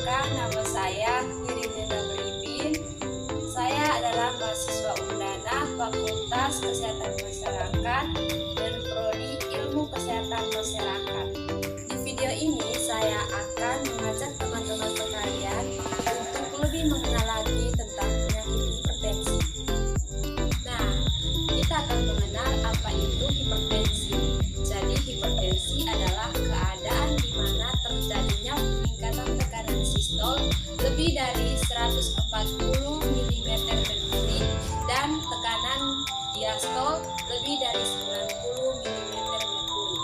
Perkenalkan, nama saya Wirinda Beribin. Saya adalah mahasiswa Undana Fakultas Kesehatan Masyarakat dan Prodi Ilmu Kesehatan Masyarakat. Di video ini saya akan mengajak teman-teman sekalian untuk lebih mengenal lagi tentang penyakit hipertensi. Nah, kita akan mengenal apa itu hipertensi. Jadi hipertensi adalah keadaan di mana terjadinya peningkatan tekanan sistol lebih dari 140 mm merkuri dan tekanan diastol lebih dari 90 mm merkuri.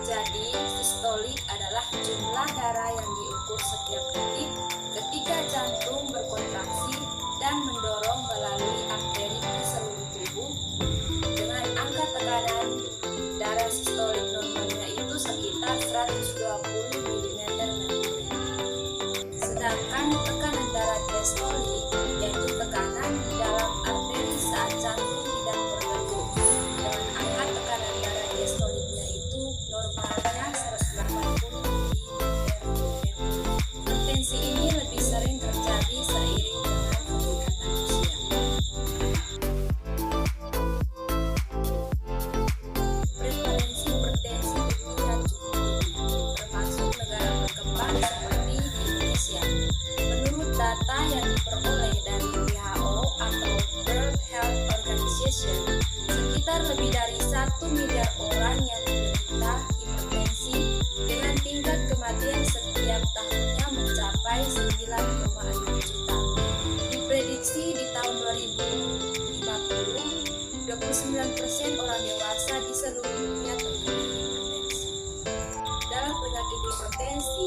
Jadi sistolik adalah jumlah darah yang diukur setiap detik ketika jantung berkontraksi dan mendorong melalui arteri ke seluruh tubuh. Dengan angka tekanan darah sistolik normalnya itu sekitar 120 mm merkuri. Sedangkan tekanan darah diastolik yaitu tekanan di dalam arteri saat jantung tidak berdegup. Dengan angka tekanan darah diastoliknya itu normalnya 180 mm merkuri. Hipertensi ini lebih sering terjadi seiring dengan peningkatan usia. Prevalensi hipertensi di dunia cukup tinggi, termasuk negara berkembang seperti di Indonesia. Menurut data yang diperoleh dari WHO atau World Health Organization, sekitar lebih dari 1 miliar orang yang menderita hipertensi dengan tingkat kematian setiap tahunnya mencapai 9,6 juta. Diprediksi di tahun 2050, 29% orang dewasa di seluruh dunia terkena hipertensi. Dalam penyakit hipertensi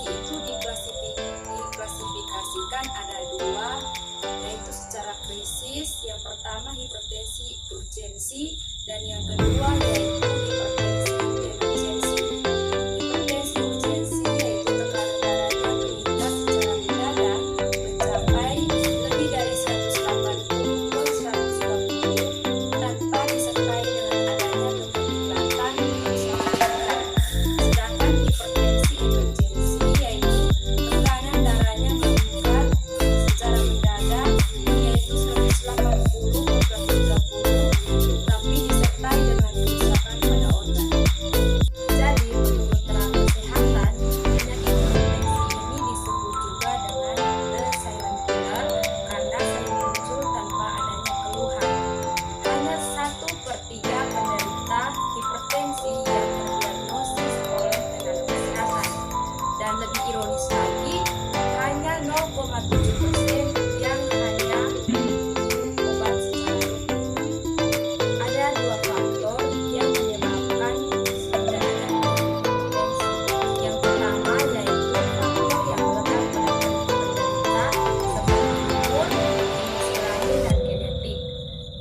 itu diklasifikasikan ada dua, yaitu secara krisis. Yang pertama hipertensi urgensi dan yang kedua yaitu hipertensi emergensi. Hipertensi urgensi yaitu tekanan darah yang meningkat secara mendadak mencapai lebih dari 180/120 tanpa disertai dengan adanya keterlibatan masyarakat. Sedangkan hipertensi emergensi yaitu tekanan darahnya meningkat secara mendadak yaitu 180/130 tapi disertai dengan kerusakan pada otak. Jadi menurut tenaga kesehatan, penyakit hipertensi ini disebut juga dengan the silent killer karena sering muncul tanpa adanya keluhan. Hanya 1/3 penderita hipertensi yang terdiagnosis oleh tenaga kesehatan. Dan lebih ironis lagi, hanya 0,7% yang hanya minum obat secara rutin. Ada dua faktor yang menyebabkan terjadinya hipertensi. Yang pertama yaitu faktor yang melekat pada penderita seperti umur, jenis kelamin, dan genetik.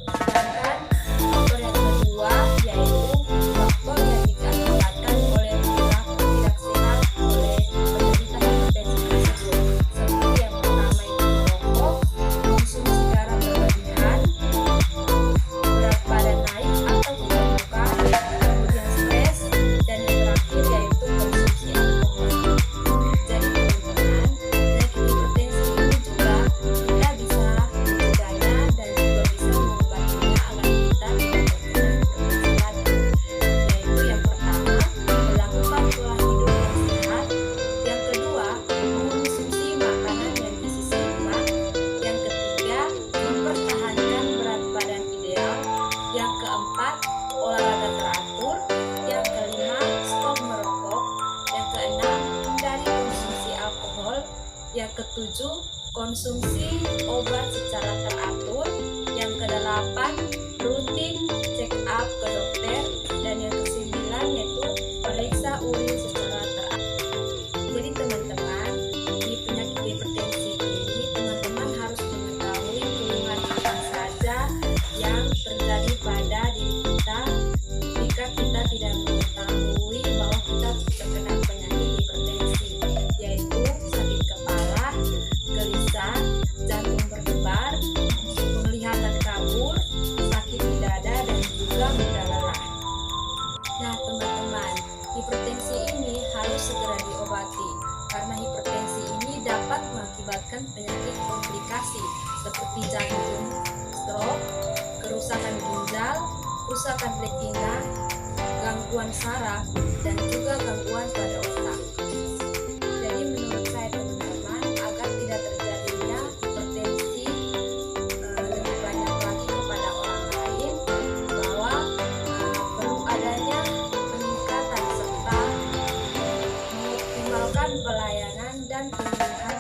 Sedangkan faktor yang kedua yaitu faktor yang diakibatkan oleh perilaku tidak sehat oleh penderita hipertensi tersebut. Seperti yang pertama itu merokok, konsumsi garam berlebihan, berat badan naik atau kegemukan, kemudian stres, dan yang terakhir yaitu konsumsi alkohol. Jadi teman-teman, penyakit hipertensi ini juga kita bisa mencegahnya dan juga bisa mengobatinya agar kita tidak terkena hipertensi lagi. Yaitu yang pertama, melakukan pola hidup yang sehat. Yang kedua, mengonsumsi makanan yang gizi seimbang. Yang ketiga, mempertahankan berat badan ideal. Yang keempat, olahraga teratur. Yang kelima, stop merokok. Yang keenam, hindari konsumsi alkohol. Yang ketujuh, konsumsi obat secara teratur. Yang kedelapan, rutin check up ke dokter. Dan yang kesembilan yaitu periksa urin secara teratur. Jadi teman-teman, di penyakit hipertensi ini teman-teman harus mengetahui keluhan apa saja yang terjadi pada diri kita jika kita tidak mengetahui bahwa kita terkena penyakit hipertensi, yaitu sakit kepala, gelisah, jantung berdebar, penglihatan kabur, sakit di dada, dan juga mudah lelah. Nah teman-teman, hipertensi ini harus segera diobati karena hipertensi ini dapat mengakibatkan penyakit komplikasi seperti jantung, stroke, kerusakan ginjal, kerusakan retina, gangguan saraf, dan juga gangguan pada otak. Jadi menurut saya teman-teman, agar tidak terjadinya hipertensi lebih banyak lagi kepada orang lain, bahwa perlu adanya peningkatan serta mengoptimalkan pelayanan dan penyuluhan